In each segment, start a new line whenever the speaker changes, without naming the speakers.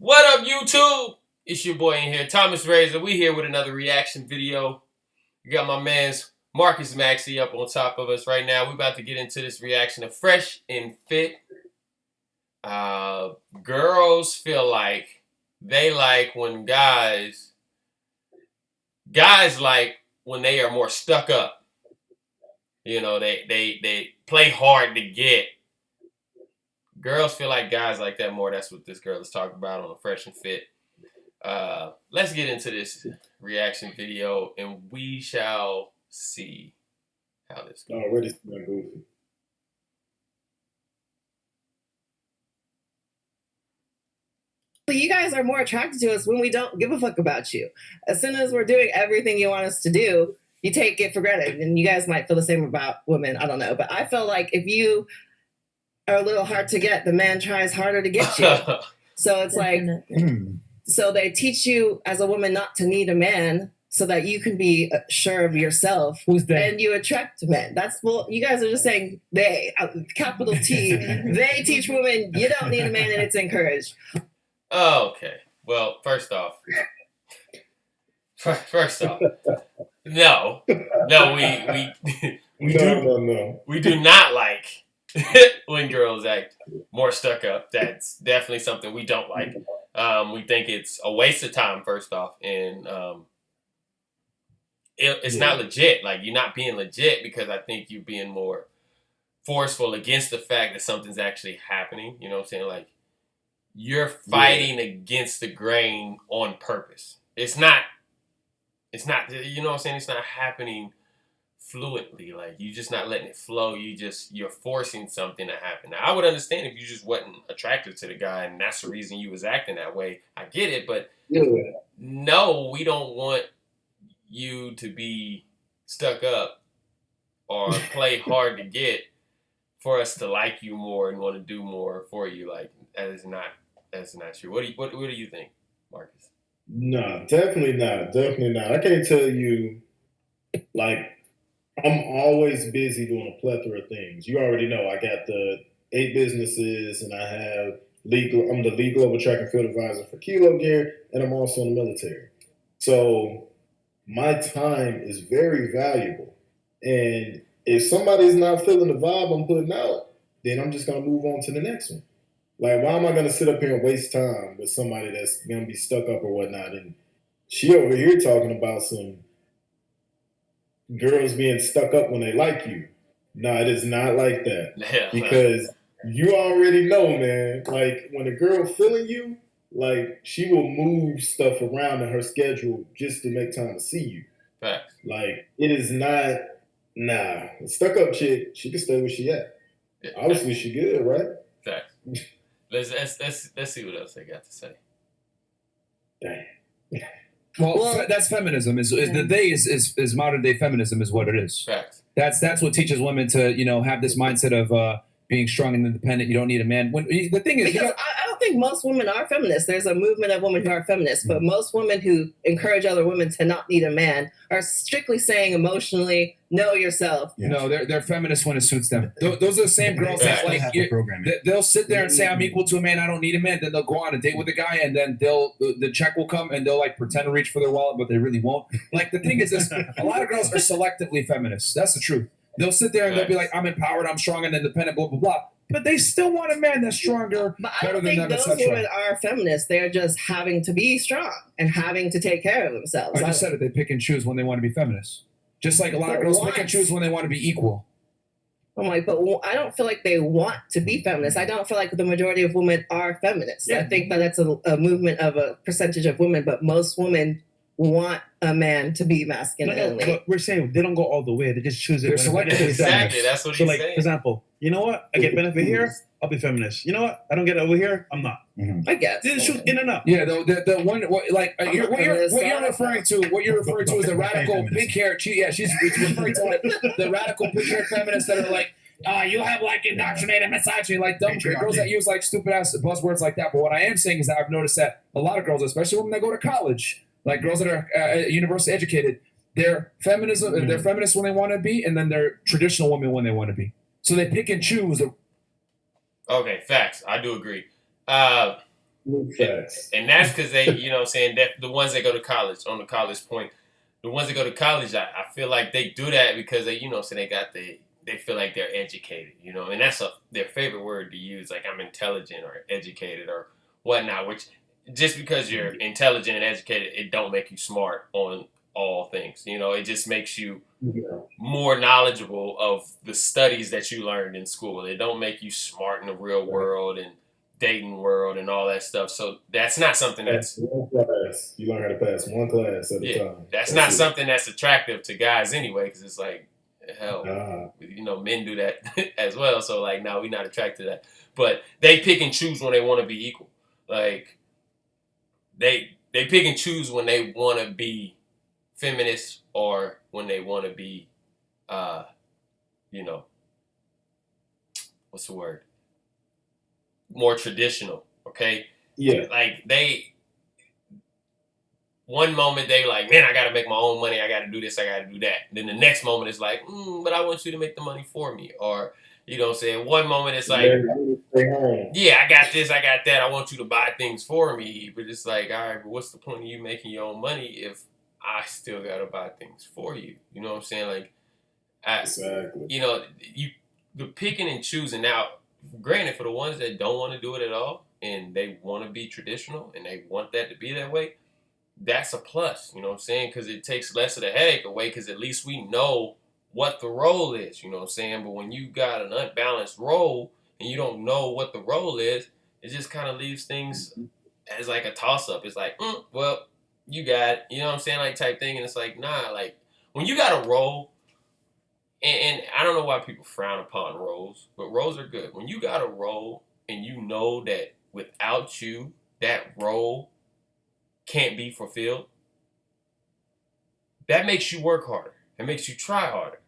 What up, YouTube? It's your boy in here, Thomas Razor. We here with another reaction video. We got my man's Marcus Maxey up on top of us right now. We about to get into this reaction of Fresh and Fit. Girls feel like they like when guys like when they are more stuck up. You know, they play hard to get. Girls feel like guys like that more. That's what this girl is talking about on the Fresh and Fit. Let's get into this reaction video, and we shall see how this goes.
Already goofy.
You guys are more attracted to us when we don't give a fuck about you. As soon as we're doing everything you want us to do, you take it for granted. And you guys might feel the same about women. I don't know. But I feel like if you are a little hard to get, the man tries harder to get you. So it's like, so they teach you as a woman not to need a man so that you can be sure of yourself.
Who's they?
And you attract men. That's, well, you guys are just saying they, capital T, they teach women you don't need a man and it's encouraged.
Okay. Well, first off, no, we do not like when girls act more stuck up. That's definitely something we don't like. We think it's a waste of time, first off, and it's not legit. Like, you're not being legit because I think you're being more forceful against the fact that something's actually happening. You know what I'm saying? Like, you're fighting against the grain on purpose. It's not, you know what I'm saying? It's not happening fluently. Like, you're just not letting it flow. You're forcing something to happen. Now, I would understand if you just wasn't attracted to the guy and that's the reason you was acting that way. I get it, but no, we don't want you to be stuck up or play hard to get for us to like you more and want to do more for you. Like, that's not true. What do you think, Marcus?
No, definitely not. Definitely not. I can't tell you, like, I'm always busy doing a plethora of things. You already know I got the 8 businesses, and I have I'm the lead global track and field advisor for Kilo Gear, and I'm also in the military. So my time is very valuable. And if somebody's not feeling the vibe I'm putting out, then I'm just going to move on to the next one. Like, why am I going to sit up here and waste time with somebody that's going to be stuck up or whatnot? And she over here talking about some girls being stuck up when they like you. No, it is not like that.
Yeah,
because you already know, man. Like, when a girl feeling you, like, she will move stuff around in her schedule just to make time to see you.
Facts. Like,
it is not, a stuck up chick, she can stay where she at. Yeah. Obviously, she good, right?
Facts. Let's see what else they got to say.
Dang.
Well, that's feminism. Is modern day feminism is what it is.
Facts.
That's what teaches women to have this mindset of being strong and independent. You don't need a man. The thing is,
because I don't think most women are feminists. There's a movement of women who are feminists, but most women who encourage other women to not need a man are strictly saying emotionally, know yourself.
Yeah. No, they're feminists when it suits them. Those are the same girls that like they'll sit there and say I'm equal to a man, I don't need a man. Then they'll go on a date with a guy, and then the check will come, and they'll like pretend to reach for their wallet, but they really won't. Like, the thing is this: a lot of girls are selectively feminists. That's the truth. They'll sit there and they'll be like, I'm empowered, I'm strong and independent, blah, blah, blah. But they still want a man that's stronger,
but I don't think those women are feminists. They're just having to be strong and having to take care of themselves.
I just said it. They pick and choose when they want to be feminists. Just like a lot of girls pick and choose when they want to be equal.
I'm like, but I don't feel like they want to be feminists. I don't feel like the majority of women are feminists. Yeah. I think that that's a movement of a percentage of women, but most women want a man to be masculine only.
But we're saying they don't go all the way. They just choose it.
They're selective.
Exactly. That's what he's saying.
For example, you know what? I get benefit here, I'll be feminist. You know what? I don't get it over here, I'm not.
I guess.
They just choose in and out.
Yeah, the one like what you're referring to is the radical pink hair. Yeah, she's referring to the radical pink hair feminists that are like, you have like indoctrinated misogyny, like dumb girls that use like stupid ass buzzwords like that. But what I am saying is that I've noticed that a lot of girls, especially women that go to college, like girls that are university educated, they're feminists when they want to be, and then they're traditional women when they want to be. So they pick and choose.
Okay, facts. I do agree.
Facts.
And that's because they, you know what I'm saying, that the ones that go to college, on the college point, the ones that go to college, I feel like they do that because they, you know, so they feel like they're educated, you know, and that's their favorite word to use, like I'm intelligent or educated or whatnot, which just because you're intelligent and educated, it don't make you smart on all things, you know, it just makes you more knowledgeable of the studies that you learned in school. It don't make you smart in the real world and dating world and all that stuff. So that's not something that's
one class. You learn how to pass one class at a time.
That's not something that's attractive to guys anyway, because it's like, hell, you know, men do that as well. So like, no, we're not attracted to that. But they pick and choose when they want to be equal. Like they pick and choose when they want to be feminist or when they want to be, you know, what's the word? More traditional, okay?
Yeah.
Like one moment they like, man, I got to make my own money. I got to do this. I got to do that. Then the next moment it's like, but I want you to make the money for me. Or, you know what I'm saying? One moment it's like, yeah, I got this. I got that. I want you to buy things for me. But it's like, all right, but what's the point of you making your own money if I still got to buy things for you? You know what I'm saying? Like,
exactly.
You know, the picking and choosing. Now, granted, for the ones that don't want to do it at all and they want to be traditional and they want that to be that way, that's a plus, you know what I'm saying? Because it takes less of the headache away because at least we know what the role is, you know what I'm saying? But when you got an unbalanced role and you don't know what the role is, it just kind of leaves things as like a toss-up. It's like, well, you got it, you know what I'm saying? Like type thing. And it's like, nah, like when you got a role, and I don't know why people frown upon roles, but roles are good. When you got a role and you know that without you, that role can't be fulfilled, that makes you work harder. It makes you try harder.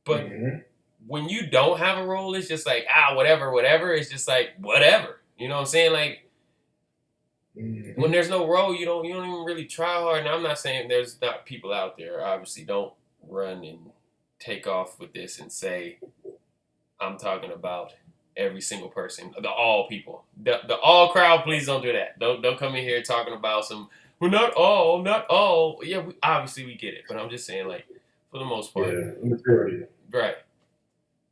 But when you don't have a role, it's just like, whatever. It's just like, whatever. You know what I'm saying? Like, when there's no role, you don't even really try hard. And I'm not saying there's not people out there. Obviously, don't run and take off with this and say, I'm talking about every single person, the all people, the all crowd. Please don't do that. Don't come in here talking about some. We're not all. Yeah, obviously we get it, but I'm just saying, like, for the most part,
majority.
Right.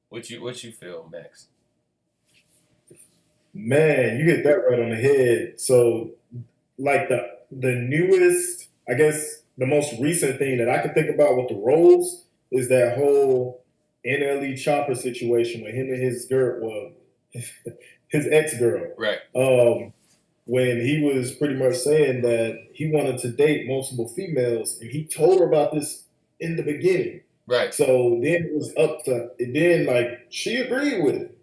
What you feel, Max?
Man, you hit that right on the head. So, like the newest, I guess, the most recent thing that I can think about with the roles is that whole NLE Chopper situation with him and his girl, well, his ex-girl.
Right.
When he was pretty much saying that he wanted to date multiple females, and he told her about this in the beginning.
Right.
So then it was up to, and then like she agreed with it.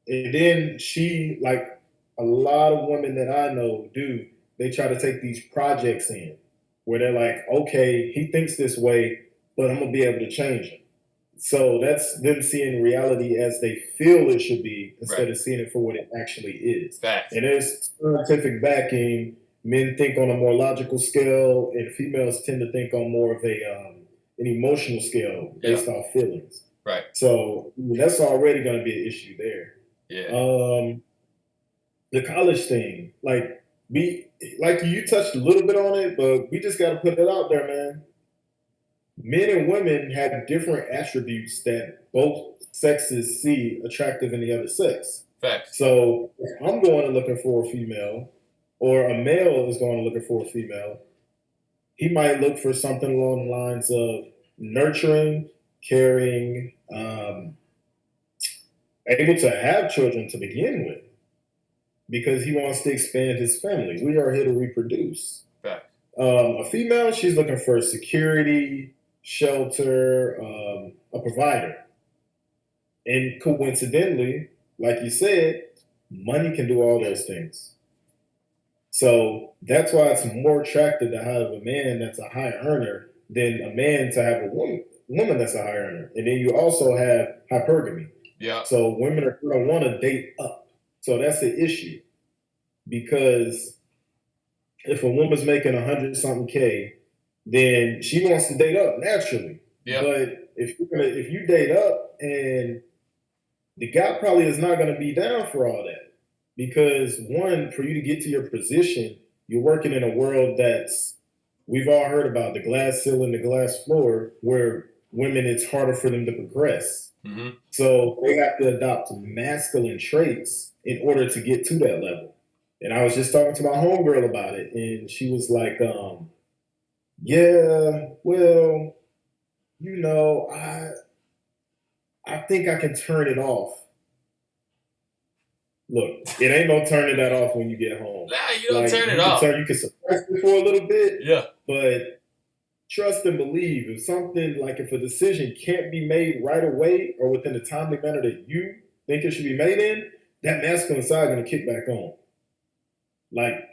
And then she, like a lot of women that I know do, they try to take these projects in where they're like, okay, he thinks this way, but I'm going to be able to change him. So that's them seeing reality as they feel it should be instead of seeing it for what it actually is.
Facts.
And there's scientific backing. Men think on a more logical scale, and females tend to think on more of an emotional scale based off feelings.
Right.
So that's already going to be an issue there.
Yeah.
The college thing, like you touched a little bit on it, but we just got to put it out there, man. Men and women have different attributes that both sexes see attractive in the other sex.
Facts.
So if I'm going and looking for a female, or a male is going and looking for a female, he might look for something along the lines of nurturing, caring, able to have children to begin with, because he wants to expand his family. We are here to reproduce.
Facts.
A female, she's looking for security, shelter, a provider. And coincidentally, like you said, money can do all those things. So that's why it's more attractive to have a man that's a high earner than a man to have a woman that's a high earner. And then you also have hypergamy.
Yeah.
So women are going to want to date up. So that's the issue. Because if a woman's making 100-something K, then she wants to date up naturally.
Yeah.
But if you date up, and the guy probably is not going to be down for all that. Because one, for you to get to your position, you're working in a world that's, we've all heard about the glass ceiling, the glass floor, where women, it's harder for them to progress.
Mm-hmm.
So they have to adopt masculine traits in order to get to that level. And I was just talking to my homegirl about it, and she was like, yeah, well, you know, I think I can turn it off. Look, it ain't no turning that off when you get home.
Nah, you don't turn it off.
You can suppress it for a little bit.
Yeah.
But trust and believe, if something, like if a decision can't be made right away or within the timely manner that you think it should be made in, that masculine side is going to kick back on. Like,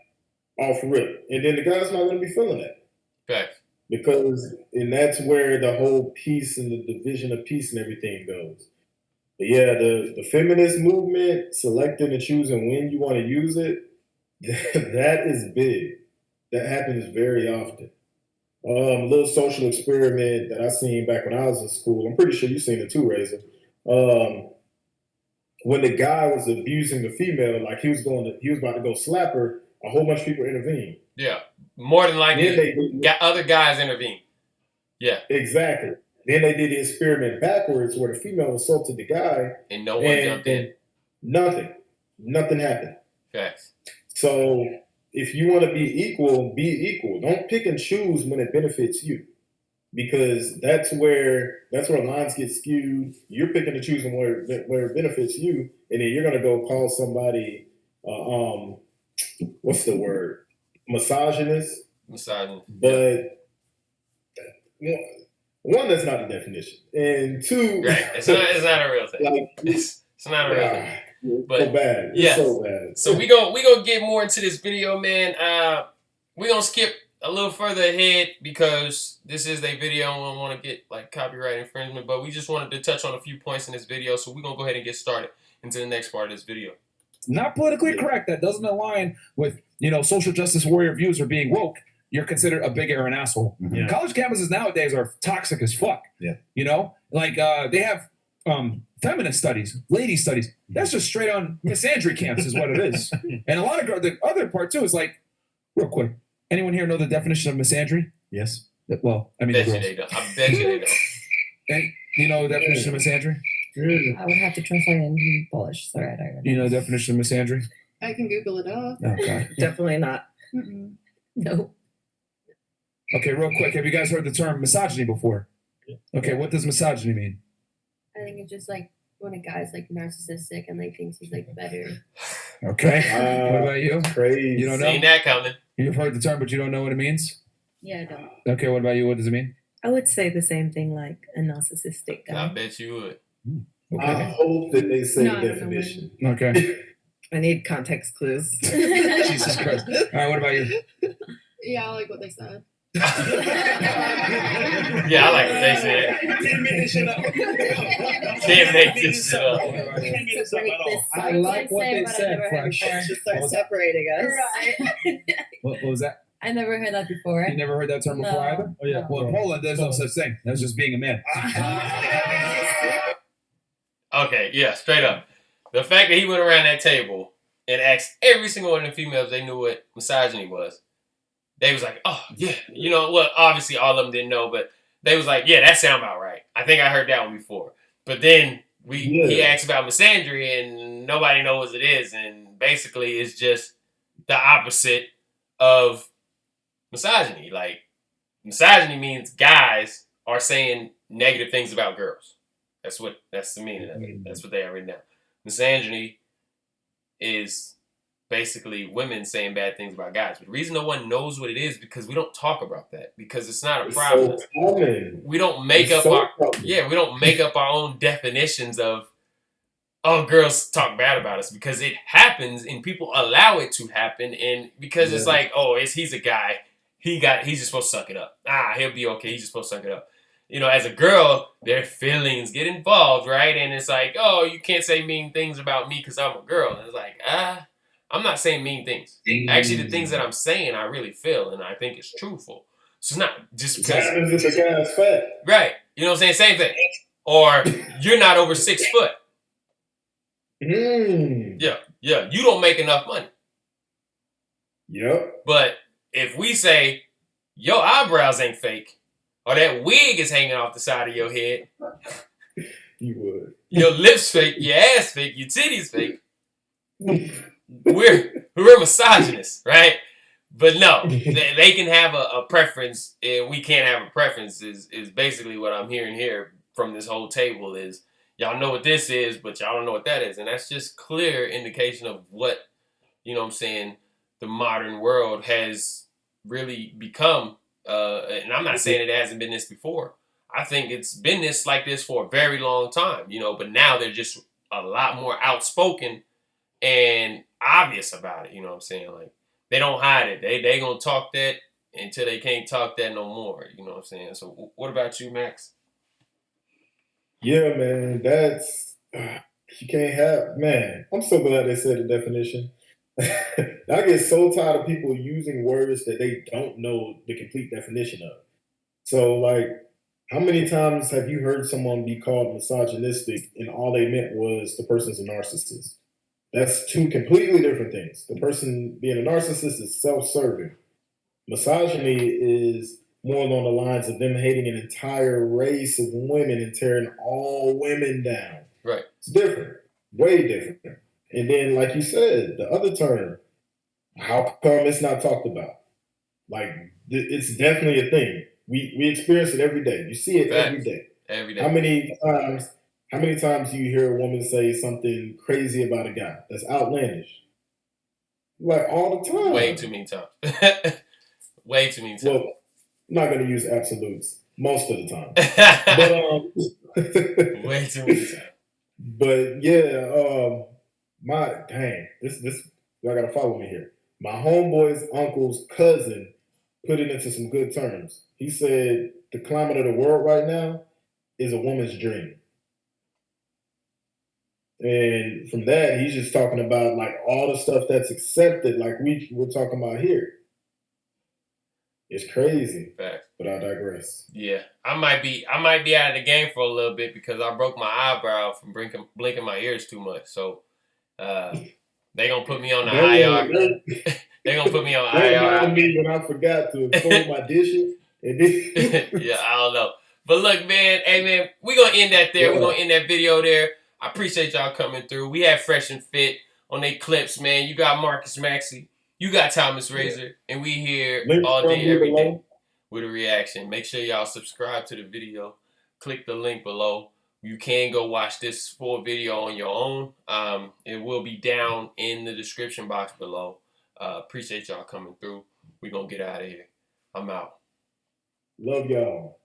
off rip. And then the guy's not going to be feeling that.
Facts.
Because, and that's where the whole peace and the division of peace and everything goes. But yeah, the feminist movement, selecting and choosing when you want to use it, that is big. That happens very often. A little social experiment that I seen back when I was in school. I'm pretty sure you've seen it too, Razor. When the guy was abusing the female, like he was about to go slap her, a whole bunch of people intervened.
Yeah, more than likely, other guys intervened. Yeah,
exactly. Then they did the experiment backwards, where the female assaulted the guy,
and no one jumped in.
Nothing happened.
Facts.
So if you want to be equal, be equal. Don't pick and choose when it benefits you, because that's where lines get skewed. You're picking and choosing where it benefits you, and then you're gonna go call somebody, what's the word? Misogynist. But one, that's not the definition, and two,
right? It's not a real thing. Like, it's not a real thing. But
so bad.
Yeah.
So bad.
So we gonna get more into this video, man. We gonna skip a little further ahead because this is a video and we don't want to get like copyright infringement, but we just wanted to touch on a few points in this video, so we're gonna go ahead and get started into the next part of this video.
Not politically correct. That doesn't align with, social justice warrior views or being woke. You're considered a bigot or an asshole. Yeah. College campuses nowadays are toxic as fuck.
Yeah.
They have feminist studies, lady studies. That's just straight on misandry camps is what it is. And a lot of the other part too is like, real quick, anyone here know the definition of misandry?
Yes.
Well, I mean,
I bet you they don't.
And you know the definition of misandry?
I would have to translate it in Polish. Sorry, I don't
know. You know the definition of misandry?
I can Google it up.
Okay.
Definitely not.
No.
Okay, real quick. Have you guys heard the term misogyny before? Okay, what does misogyny mean?
I think it's just like when a guy's like narcissistic and like thinks he's like better.
Okay. What about you?
Crazy.
You don't know?
Seen that coming.
You've heard the term, but you don't know what it means?
Yeah, I don't.
Okay, what about you? What does it mean?
I would say the same thing, like a narcissistic guy.
I bet you would.
Okay. I hope that they say the definition.
Okay.
I need context clues.
Jesus Christ. All right, what about you?
Yeah, I like what they said.
Yeah, I like what they said.
Can't make this shit up.
Can't make this shit up.
I like what they said, Fresh.
Just start separating us.
Right.
What was that?
I never heard that before.
You never heard that term before either?
Oh, yeah.
Well, in Poland, there's no such thing. That's just being a man.
Okay, yeah, straight up. The fact that he went around that table and asked every single one of the females they knew what misogyny was. They was like, oh, yeah. Obviously all of them didn't know, but they was like, yeah, that sound about right. I think I heard that one before. But then he asked about misandry and nobody knows what it is. And basically it's just the opposite of misogyny. Like, misogyny means guys are saying negative things about girls. That's the meaning of it. That's what they have written down. Misogyny is basically women saying bad things about guys. But the reason no one knows what it is because we don't talk about that. Because it's not a problem.
So
we don't make up we don't make up our own definitions of girls talk bad about us, because it happens and people allow it to happen, and because it's like, he's a guy, he's just supposed to suck it up. He'll be okay, he's just supposed to suck it up. As a girl, their feelings get involved, right? And it's like, you can't say mean things about me because I'm a girl. And it's like, I'm not saying mean things. Actually, the things that I'm saying, I really feel, and I think it's truthful. So it's not just because...
It's a guy's fat.
Right. You know what I'm saying? Same thing. Or, you're not over 6 foot. Yeah. Yeah, you don't make enough money.
Yep.
But if we say your eyebrows ain't fake, or that wig is hanging off the side of your head,
You would.
your lips fake, your ass fake, your titties fake, we're misogynists, right? But no, they can have a preference, and we can't have a preference. Is basically what I'm hearing here from this whole table is y'all know what this is, but y'all don't know what that is, and that's just clear indication of what, you know what I'm saying, the modern world has really become. And I'm not saying it hasn't been this before. I think it's been like this for a very long time, you know, but now they're just a lot more outspoken and obvious about it, you know what I'm saying? Like, they don't hide it. They gonna talk that until they can't talk that no more, you know what I'm saying? So what about you, Max?
Yeah, man, that's you can't have. Man, I'm so glad they said the definition. I get so tired of people using words that they don't know the complete definition of. So, like, how many times have you heard someone be called misogynistic and all they meant was the person's a narcissist? That's two completely different things. The person being a narcissist is self-serving. Misogyny is more along the lines of them hating an entire race of women and tearing all women down.
Right.
It's different, way different. And then, like you said, the other term, how come it's not talked about? Like, it's definitely a thing. We experience it every day. You see it every day.
Every day.
How many times do you hear a woman say something crazy about a guy that's outlandish? Like, all the time.
Way too many times. Way too many times.
Well, I'm not going to use absolutes most of the time. But
way too many times.
But yeah, y'all got to follow me here. My homeboy's uncle's cousin put it into some good terms. He said the climate of the world right now is a woman's dream. And from that, he's just talking about like all the stuff that's accepted, like we're talking about here. It's crazy.
Fact.
But I digress.
Yeah, I might be out of the game for a little bit because I broke my eyebrow from blinking my ears too much. So they gonna put me on the IR. They gonna put me on IR.
That reminded me when I forgot to fold my dishes. And then
yeah, I don't know. But look, man, hey man, we're gonna end that there. We're gonna end that video there. I appreciate y'all coming through. We had Fresh and Fit on they clips, man. You got Marcus Maxey, you got Thomas Razor, and we here all day, every day with a reaction. Make sure y'all subscribe to the video. Click the link below. You can go watch this full video on your own. It will be down in the description box below. Appreciate y'all coming through. We're gonna get out of here. I'm out.
Love y'all.